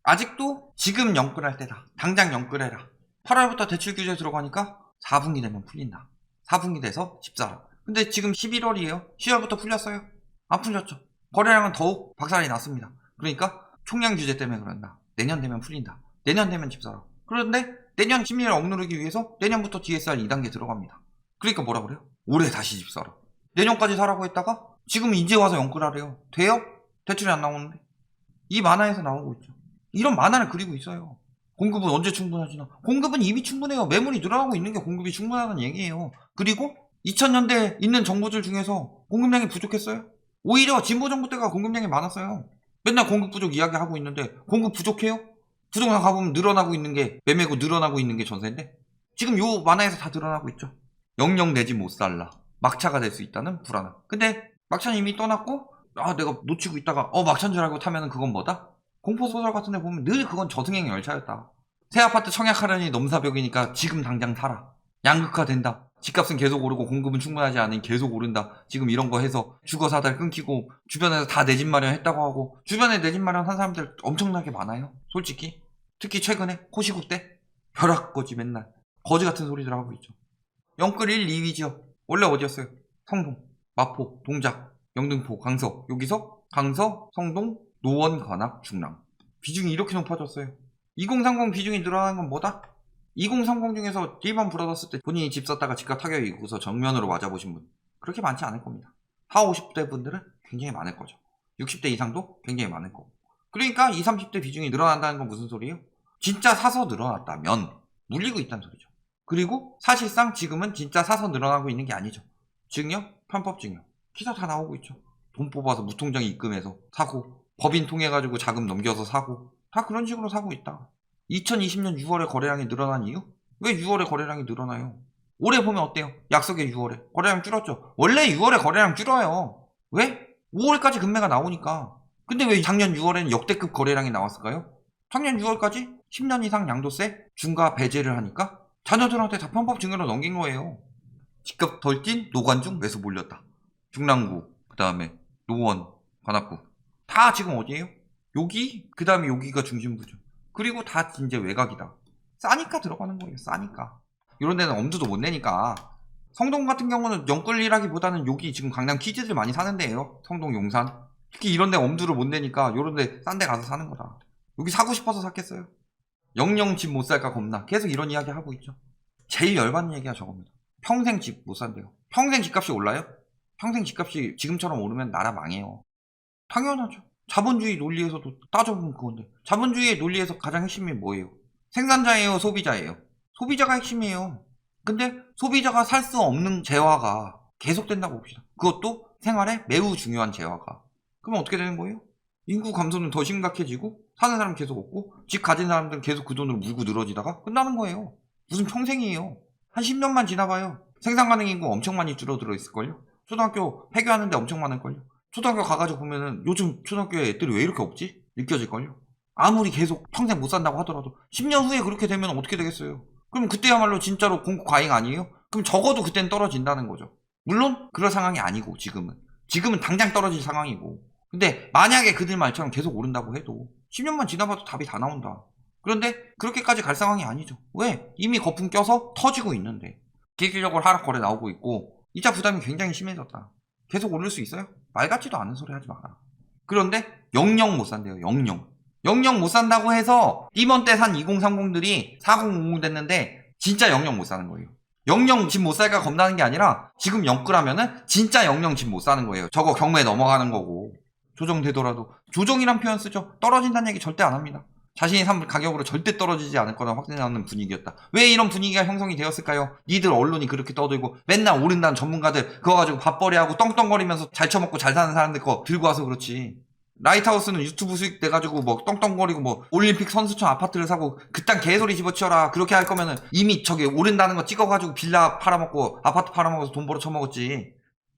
아직도 지금 영끌할 때다. 당장 영끌해라. 8월부터 대출 규제 들어가니까 4분기 되면 풀린다. 4분기 돼서 집 사라. 근데 지금 11월이에요. 10월부터 풀렸어요? 안 풀렸죠. 거래량은 더욱 박살이 났습니다. 그러니까 총량 규제 때문에 그런다. 내년 되면 풀린다. 내년 되면 집 사라. 그런데 내년 심리를 억누르기 위해서 내년부터 DSR 2단계 들어갑니다. 그러니까 뭐라 그래요? 올해 다시 집 사라. 내년까지 사라고 했다가 지금 이제 와서 영끌하래요. 돼요? 대출이 안 나오는데. 이 만화에서 나오고 있죠. 이런 만화를 그리고 있어요. 공급은 언제 충분하지나? 공급은 이미 충분해요. 매물이 늘어나고 있는 게 공급이 충분하다는 얘기예요. 그리고 2000년대에 있는 정부들 중에서 공급량이 부족했어요? 오히려 진보정부 때가 공급량이 많았어요. 맨날 공급 부족 이야기하고 있는데 공급 부족해요? 부동산 가보면 늘어나고 있는 게 매매고 늘어나고 있는 게 전세인데 지금 요 만화에서 다 드러나고 있죠. 영영 내 집 못 살라. 막차가 될 수 있다는 불안함. 근데 막차는 이미 떠났고 내가 놓치고 있다가 막차인 줄 알고 타면은 그건 뭐다? 공포소설 같은 데 보면 늘 그건 저승행 열차였다. 새 아파트 청약하려니 넘사벽이니까 지금 당장 사라. 양극화된다. 집값은 계속 오르고 공급은 충분하지 않으니 계속 오른다. 지금 이런 거 해서 주거 사다리 끊기고 주변에서 다 내 집 마련했다고 하고 주변에 내 집 마련한 사람들 엄청나게 많아요. 솔직히. 특히 최근에 호시국 때 벼락거지 맨날 거지 같은 소리들 하고 있죠. 영끌 1, 2위지요. 원래 어디였어요? 성동, 마포, 동작, 영등포, 강서. 여기서 강서, 성동, 노원, 관악, 중랑. 비중이 이렇게 높아졌어요. 2030 비중이 늘어나는 건 뭐다? 2030 중에서 리먼 브라더스 때 본인이 집 썼다가 집값 타격이 있고서 정면으로 맞아보신 분 그렇게 많지 않을 겁니다. 40, 50대 분들은 굉장히 많을 거죠. 60대 이상도 굉장히 많을 거고. 그러니까 20, 30대 비중이 늘어난다는 건 무슨 소리예요? 진짜 사서 늘어났다면 물리고 있다는 소리죠. 그리고 사실상 지금은 진짜 사서 늘어나고 있는 게 아니죠. 증여, 편법 증여. 기사 다 나오고 있죠. 돈 뽑아서 무통장에 입금해서 사고 법인 통해가지고 자금 넘겨서 사고 다 그런 식으로 사고 있다. 2020년 6월에 거래량이 늘어난 이유? 왜 6월에 거래량이 늘어나요? 올해 보면 어때요? 약속의 6월에 거래량 줄었죠. 원래 6월에 거래량 줄어요. 왜? 5월까지 금매가 나오니까. 근데 왜 작년 6월에는 역대급 거래량이 나왔을까요? 작년 6월까지 10년 이상 양도세 중과 배제를 하니까 자녀들한테 다 편법 증여로 넘긴 거예요. 집값 덜 찐 노관중 매수 몰렸다. 중랑구, 그 다음에 노원, 관악구 다 지금 어디예요? 여기, 그 다음에 여기가 중심부죠. 그리고 다 이제 외곽이다. 싸니까 들어가는 거예요. 싸니까. 이런 데는 엄두도 못 내니까. 성동 같은 경우는 영끌이라기보다는 여기 지금 강남 키즈들 많이 사는 데예요. 성동, 용산. 특히 이런 데 엄두를 못 내니까 이런 데 싼 데 가서 사는 거다. 여기 사고 싶어서 샀겠어요? 영영 집 못 살까 겁나. 계속 이런 이야기 하고 있죠. 제일 열받는 얘기가 저겁니다. 평생 집 못 산대요. 평생 집값이 올라요? 평생 집값이 지금처럼 오르면 나라 망해요. 당연하죠. 자본주의 논리에서도 따져보면 그건데 자본주의의 논리에서 가장 핵심이 뭐예요? 생산자예요? 소비자예요? 소비자가 핵심이에요. 근데 소비자가 살 수 없는 재화가 계속된다고 봅시다. 그것도 생활에 매우 중요한 재화가. 그러면 어떻게 되는 거예요? 인구 감소는 더 심각해지고 사는 사람 계속 없고 집 가진 사람들은 계속 그 돈으로 물고 늘어지다가 끝나는 거예요. 무슨 평생이에요. 한 10년만 지나봐요. 생산 가능 인구 엄청 많이 줄어들어 있을걸요? 초등학교 폐교하는데 엄청 많을걸요? 초등학교 가가지고 보면은 요즘 초등학교에 애들이 왜 이렇게 없지? 느껴질걸요? 아무리 계속 평생 못 산다고 하더라도 10년 후에 그렇게 되면 어떻게 되겠어요? 그럼 그때야말로 진짜로 공급 과잉 아니에요? 그럼 적어도 그때는 떨어진다는 거죠. 물론 그럴 상황이 아니고 지금은 당장 떨어질 상황이고 근데 만약에 그들 말처럼 계속 오른다고 해도 10년만 지나봐도 답이 다 나온다. 그런데 그렇게까지 갈 상황이 아니죠. 왜? 이미 거품 껴서 터지고 있는데 기술적으로 하락 거래 나오고 있고 이자 부담이 굉장히 심해졌다. 계속 오를 수 있어요? 말 같지도 않은 소리 하지 마라. 그런데 영영 못 산대요. 영영 못 산다고 해서 리먼 때 산 2030들이 4050 됐는데 진짜 영영 못 사는 거예요. 영영 집 못 살까 겁나는 게 아니라 지금 영끌하면은 진짜 영영 집 못 사는 거예요. 저거 경매에 넘어가는 거고 조정되더라도 조정이란 표현 쓰죠. 떨어진다는 얘기 절대 안 합니다. 자신이 산 가격으로 절대 떨어지지 않을 거라 확신하는 분위기였다. 왜 이런 분위기가 형성이 되었을까요? 니들 언론이 그렇게 떠들고 맨날 오른다는 전문가들 그거 가지고 밥벌이하고 떵떵거리면서 잘 처먹고 잘 사는 사람들 거 들고 와서 그렇지. 라이트하우스는 유튜브 수익 내가지고 뭐 떵떵거리고 뭐 올림픽 선수촌 아파트를 사고 그딴 개소리 집어치워라. 그렇게 할 거면은 이미 저기 오른다는 거 찍어가지고 빌라 팔아먹고 아파트 팔아먹어서 돈 벌어 처먹었지.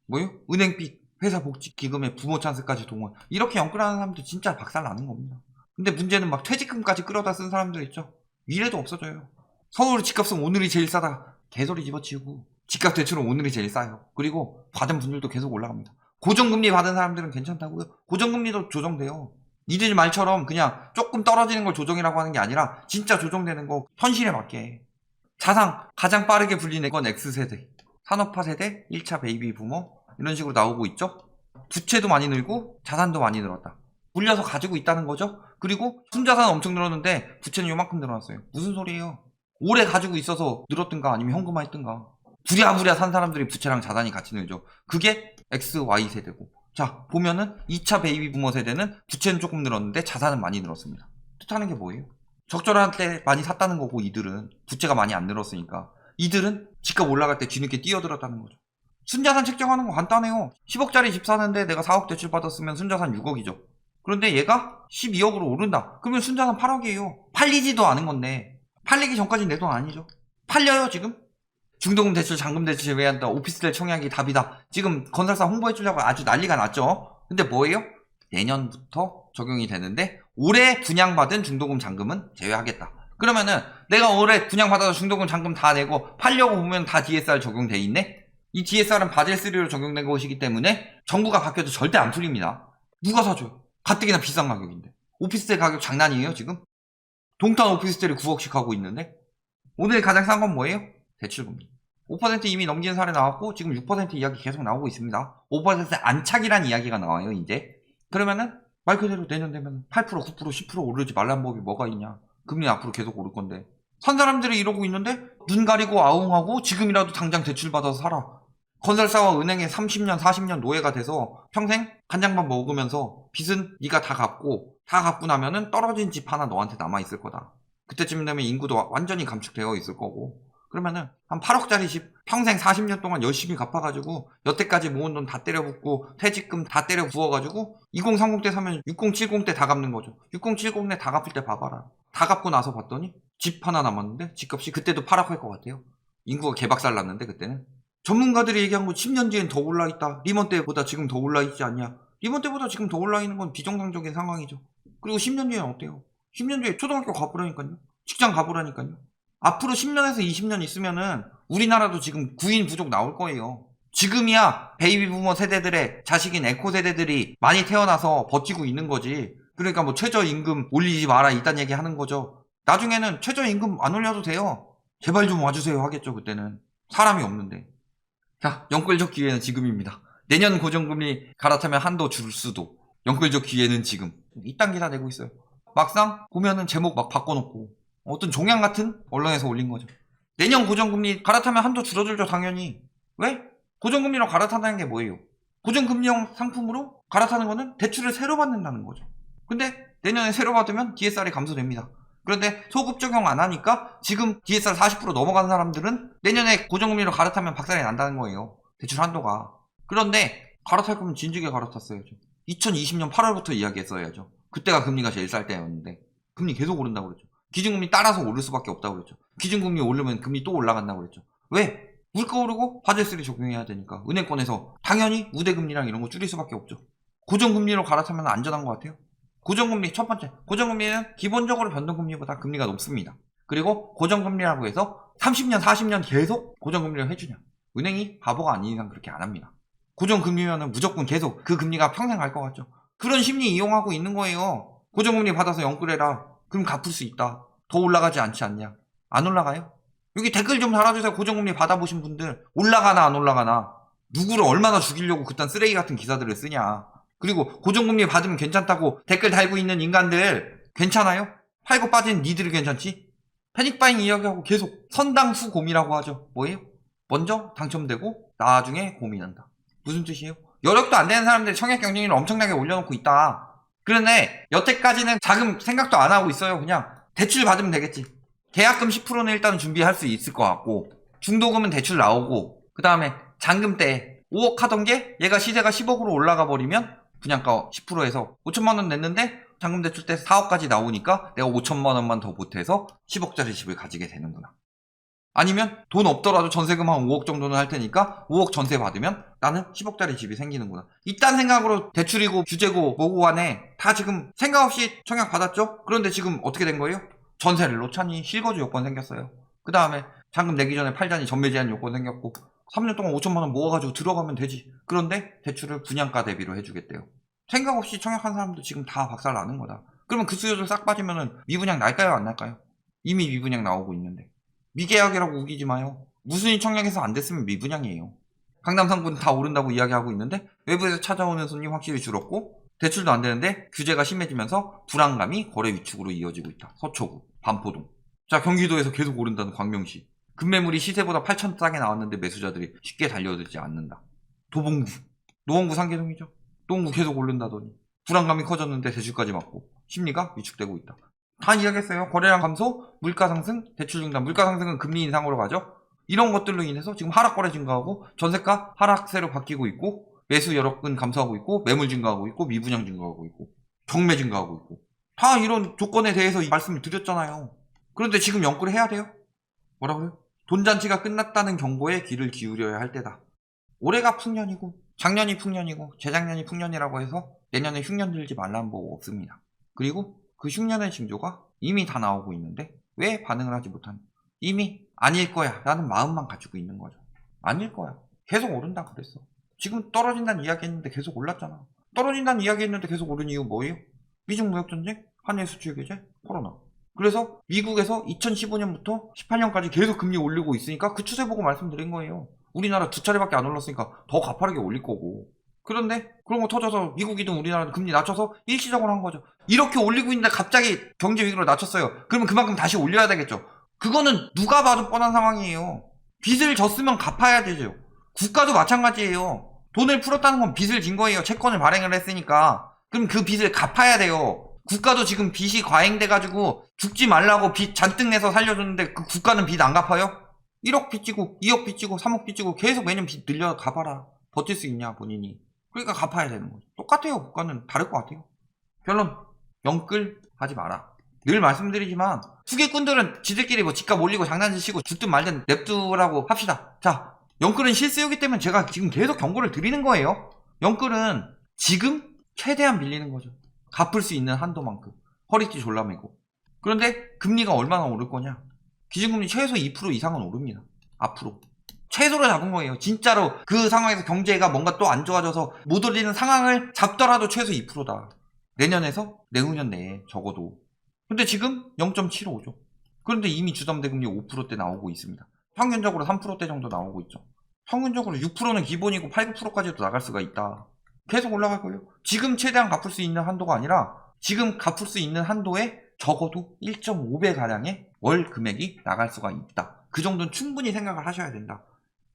뭐요? 은행빚, 회사 복지 기금에 부모 찬스까지 동원. 이렇게 영끌하는 사람들 진짜 박살 나는 겁니다. 근데 문제는 막 퇴직금까지 끌어다 쓴 사람들 있죠. 미래도 없어져요. 서울 집값은 오늘이 제일 싸다. 개소리 집어치우고 집값 대출은 오늘이 제일 싸요. 그리고 받은 분들도 계속 올라갑니다. 고정금리 받은 사람들은 괜찮다고요? 고정금리도 조정돼요. 니들 말처럼 그냥 조금 떨어지는 걸 조정이라고 하는 게 아니라 진짜 조정되는 거 현실에 맞게 해. 자산 가장 빠르게 불리는 건 X세대, 산업화 세대, 1차 베이비 부머 이런 식으로 나오고 있죠. 부채도 많이 늘고 자산도 많이 늘었다. 물려서 가지고 있다는 거죠. 그리고 순자산은 엄청 늘었는데 부채는 요만큼 늘어났어요. 무슨 소리예요? 오래 가지고 있어서 늘었든가 아니면 현금화 했든가. 부랴부랴 산 사람들이 부채랑 자산이 같이 늘죠. 그게 X, Y 세대고. 자, 보면은 2차 베이비 부머 세대는 부채는 조금 늘었는데 자산은 많이 늘었습니다. 뜻하는 게 뭐예요? 적절한 때 많이 샀다는 거고, 이들은 부채가 많이 안 늘었으니까. 이들은 집값 올라갈 때 뒤늦게 뛰어들었다는 거죠. 순자산 책정하는 거 간단해요. 10억짜리 집 사는데 내가 4억 대출 받았으면 순자산 6억이죠. 그런데 얘가 12억으로 오른다. 그러면 순자산 8억이에요. 팔리지도 않은 건데 팔리기 전까지는 내 돈 아니죠. 팔려요 지금? 중도금 대출, 잔금 대출 제외한다. 오피스텔 청약이 답이다. 지금 건설사 홍보해 주려고 아주 난리가 났죠. 근데 뭐예요? 내년부터 적용이 되는데 올해 분양받은 중도금 잔금은 제외하겠다. 그러면은 내가 올해 분양받아서 중도금 잔금 다 내고 팔려고 보면 다 DSR 적용돼 있네? 이 DSR은 바젤3로 적용된 것이기 때문에 정부가 바뀌어도 절대 안 풀립니다. 누가 사줘요? 가뜩이나 비싼 가격인데. 오피스텔 가격 장난이에요 지금? 동탄 오피스텔이 9억씩 하고 있는데? 오늘 가장 싼 건 뭐예요? 대출금리. 5% 이미 넘기는 사례 나왔고 지금 6% 이야기 계속 나오고 있습니다. 5% 안착이란 이야기가 나와요 이제. 그러면은 말 그대로 내년 되면 8%, 9%, 10% 오르지 말란 법이 뭐가 있냐. 금리 앞으로 계속 오를 건데. 산 사람들이 이러고 있는데 눈 가리고 아웅하고 지금이라도 당장 대출 받아서 살아. 건설사와 은행에 30년, 40년 노예가 돼서 평생 간장밥 먹으면서 빚은 네가 다 갚고 나면은 떨어진 집 하나 너한테 남아있을 거다. 그때쯤 되면 인구도 완전히 감축되어 있을 거고. 그러면은 한 8억짜리 집 평생 40년 동안 열심히 갚아가지고 여태까지 모은 돈 다 때려붓고 퇴직금 다 때려 부어가지고 2030 때 사면 6070 때 다 갚는 거죠. 6070 때 다 갚을 때 봐봐라. 다 갚고 나서 봤더니 집 하나 남았는데 집값이 그때도 8억 할 것 같아요. 인구가 개박살 났는데 그때는. 전문가들이 얘기한 거 10년 뒤엔 더 올라있다. 리먼 때보다 지금 더 올라있지 않냐. 리먼 때보다 지금 더 올라있는 건 비정상적인 상황이죠. 그리고 10년 뒤엔 어때요? 10년 뒤에 초등학교 가보라니까요. 직장 가보라니까요. 앞으로 10년에서 20년 있으면은 우리나라도 지금 구인 부족 나올 거예요. 지금이야 베이비 부머 세대들의 자식인 에코 세대들이 많이 태어나서 버티고 있는 거지. 그러니까 뭐 최저임금 올리지 마라 이딴 얘기 하는 거죠. 나중에는 최저임금 안 올려도 돼요. 제발 좀 와주세요 하겠죠 그때는. 사람이 없는데. 자, 영끌적 기회는 지금입니다. 내년 고정금리 갈아타면 한도 줄 수도. 영끌적 기회는 지금. 이딴 기사 내고 있어요. 막상 보면은 제목 막 바꿔놓고 어떤 종양 같은 언론에서 올린 거죠. 내년 고정금리 갈아타면 한도 줄어들죠 당연히. 왜? 고정금리로 갈아탄다는 게 뭐예요? 고정금리형 상품으로 갈아타는 거는 대출을 새로 받는다는 거죠. 근데 내년에 새로 받으면 DSR이 감소됩니다. 그런데 소급 적용 안 하니까 지금 DSR 40% 넘어간 사람들은 내년에 고정금리로 갈아타면 박살이 난다는 거예요. 대출 한도가. 그런데 갈아탈 거면 진즉에 갈아탔어야죠. 2020년 8월부터 이야기했어야죠. 그때가 금리가 제일 쌀 때였는데 금리 계속 오른다고 그랬죠. 기준금리 따라서 오를 수밖에 없다고 그랬죠. 기준금리 오르면 금리 또 올라간다고 그랬죠. 왜? 물가 오르고 바젤3 적용해야 되니까 은행권에서 당연히 우대금리랑 이런 거 줄일 수밖에 없죠. 고정금리로 갈아타면 안전한 것 같아요. 고정금리 첫 번째, 고정금리는 기본적으로 변동금리보다 금리가 높습니다. 그리고 고정금리라고 해서 30년, 40년 계속 고정금리를 해주냐. 은행이 바보가 아닌 이상 그렇게 안 합니다. 고정금리면 무조건 계속 그 금리가 평생 갈 것 같죠. 그런 심리 이용하고 있는 거예요. 고정금리 받아서 영끌해라. 그럼 갚을 수 있다. 더 올라가지 않지 않냐. 안 올라가요? 여기 댓글 좀 달아주세요. 고정금리 받아보신 분들. 올라가나 안 올라가나. 누구를 얼마나 죽이려고 그딴 쓰레기 같은 기사들을 쓰냐. 그리고 고정금리 받으면 괜찮다고 댓글 달고 있는 인간들 괜찮아요? 팔고 빠진 니들이 괜찮지? 패닉바잉 이야기하고 계속 선당수 고미라고 하죠. 뭐예요? 먼저 당첨되고 나중에 고민한다. 무슨 뜻이에요? 여력도 안 되는 사람들이 청약 경쟁률을 엄청나게 올려놓고 있다. 그런데 여태까지는 자금 생각도 안 하고 있어요. 그냥 대출 받으면 되겠지. 계약금 10%는 일단 준비할 수 있을 것 같고 중도금은 대출 나오고 그 다음에 잔금 때 5억 하던 게 얘가 시세가 10억으로 올라가 버리면 분양가 10%에서 5천만 원 냈는데 잔금 대출 때 4억까지 나오니까 내가 5천만 원만 더 보태서 10억짜리 집을 가지게 되는구나. 아니면 돈 없더라도 전세금 한 5억 정도는 할 테니까 5억 전세 받으면 나는 10억짜리 집이 생기는구나. 이딴 생각으로 대출이고 규제고 뭐고 간에 다 지금 생각 없이 청약 받았죠? 그런데 지금 어떻게 된 거예요? 전세를 놓자니 실거주 요건 생겼어요. 그 다음에 잔금 내기 전에 팔자니 전매 제한 요건 생겼고 3년 동안 5천만 원 모아가지고 들어가면 되지. 그런데 대출을 분양가 대비로 해주겠대요. 생각 없이 청약한 사람도 지금 다 박살 나는 거다. 그러면 그 수요들 싹 빠지면은 미분양 날까요, 안 날까요? 이미 미분양 나오고 있는데. 미계약이라고 우기지 마요. 무순위 청약에서 안 됐으면 미분양이에요. 강남 상권 다 오른다고 이야기하고 있는데 외부에서 찾아오는 손님 확실히 줄었고 대출도 안 되는데 규제가 심해지면서 불안감이 거래 위축으로 이어지고 있다. 서초구, 반포동. 자, 경기도에서 계속 오른다는 광명시. 급매물이 시세보다 8천 싸게 나왔는데 매수자들이 쉽게 달려들지 않는다. 도봉구, 노원구 상계동이죠. 노원구 계속 오른다더니 불안감이 커졌는데 대출까지 맞고 심리가 위축되고 있다. 다 이야기했어요. 거래량 감소, 물가 상승, 대출 중단. 물가 상승은 금리 인상으로 가죠. 이런 것들로 인해서 지금 하락 거래 증가하고 전세가 하락세로 바뀌고 있고 매수 여력은 감소하고 있고 매물 증가하고 있고 미분양 증가하고 있고 경매 증가하고 있고 다 이런 조건에 대해서 말씀을 드렸잖아요. 그런데 지금 연끌을 해야 돼요? 뭐라고요? 돈잔치가 끝났다는 경보에 귀를 기울여야 할 때다. 올해가 풍년이고 작년이 풍년이고 재작년이 풍년이라고 해서 내년에 흉년 들지 말라는 법 없습니다. 그리고 그 흉년의 징조가 이미 다 나오고 있는데 왜 반응을 하지 못하냐? 이미 아닐 거야 라는 마음만 가지고 있는 거죠. 아닐 거야. 계속 오른다 그랬어. 지금 떨어진다는 이야기 했는데 계속 올랐잖아. 떨어진다는 이야기 했는데 계속 오른 이유 뭐예요? 미중 무역전쟁, 한일 수출 규제, 코로나. 그래서 미국에서 2015년부터 18년까지 계속 금리 올리고 있으니까 그 추세 보고 말씀드린 거예요. 우리나라 2차례밖에 안 올랐으니까 더 가파르게 올릴 거고. 그런데 그런 거 터져서 미국이든 우리나라든 금리 낮춰서 일시적으로 한 거죠. 이렇게 올리고 있는데 갑자기 경제 위기로 낮췄어요. 그러면 그만큼 다시 올려야 되겠죠. 그거는 누가 봐도 뻔한 상황이에요. 빚을 졌으면 갚아야 되죠. 국가도 마찬가지예요. 돈을 풀었다는 건 빚을 진 거예요. 채권을 발행을 했으니까. 그럼 그 빚을 갚아야 돼요. 국가도 지금 빚이 과잉돼가지고 죽지 말라고 빚 잔뜩 내서 살려줬는데 그 국가는 빚 안 갚아요? 1억 빚지고 2억 빚지고 3억 빚지고 계속 매년 빚 늘려 갚아라. 버틸 수 있냐 본인이. 그러니까 갚아야 되는 거죠. 똑같아요. 국가는 다를 것 같아요. 결론, 연끌 하지 마라. 늘 말씀드리지만 투기꾼들은 지들끼리 뭐 집값 올리고 장난치시고 죽든 말든 냅두라고 합시다. 자, 연끌은 실수요기 때문에 제가 지금 계속 경고를 드리는 거예요. 연끌은 지금 최대한 밀리는 거죠. 갚을 수 있는 한도만큼 허리띠 졸라매고. 그런데 금리가 얼마나 오를 거냐? 기준금리 최소 2% 이상은 오릅니다. 앞으로 최소로 잡은 거예요. 진짜로 그 상황에서 경제가 뭔가 또 안 좋아져서 못 올리는 상황을 잡더라도 최소 2%다. 내년에서 내후년 내에 적어도. 근데 지금 0.75죠. 그런데 이미 주담대금리 5%대 나오고 있습니다. 평균적으로 3%대 정도 나오고 있죠. 평균적으로 6%는 기본이고 8, 9%까지도 나갈 수가 있다. 계속 올라갈 거예요. 지금 최대한 갚을 수 있는 한도가 아니라 지금 갚을 수 있는 한도에 적어도 1.5배 가량의 월 금액이 나갈 수가 있다. 그 정도는 충분히 생각을 하셔야 된다.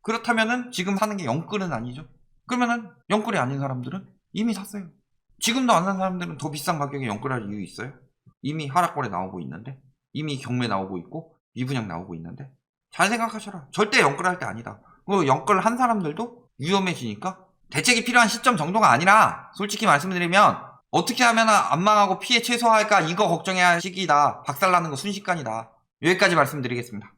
그렇다면은 지금 사는 게 연끌은 아니죠. 그러면은 연끌이 아닌 사람들은 이미 샀어요. 지금도 안 산 사람들은 더 비싼 가격에 연끌할 이유 있어요? 이미 하락거래 나오고 있는데, 이미 경매 나오고 있고 미분양 나오고 있는데 잘 생각하셔라. 절대 연끌할 때 아니다. 그 연끌 한 사람들도 위험해지니까 대책이 필요한 시점 정도가 아니라 솔직히 말씀드리면 어떻게 하면 안 망하고 피해 최소화할까 이거 걱정해야 할 시기다. 박살나는 거 순식간이다. 여기까지 말씀드리겠습니다.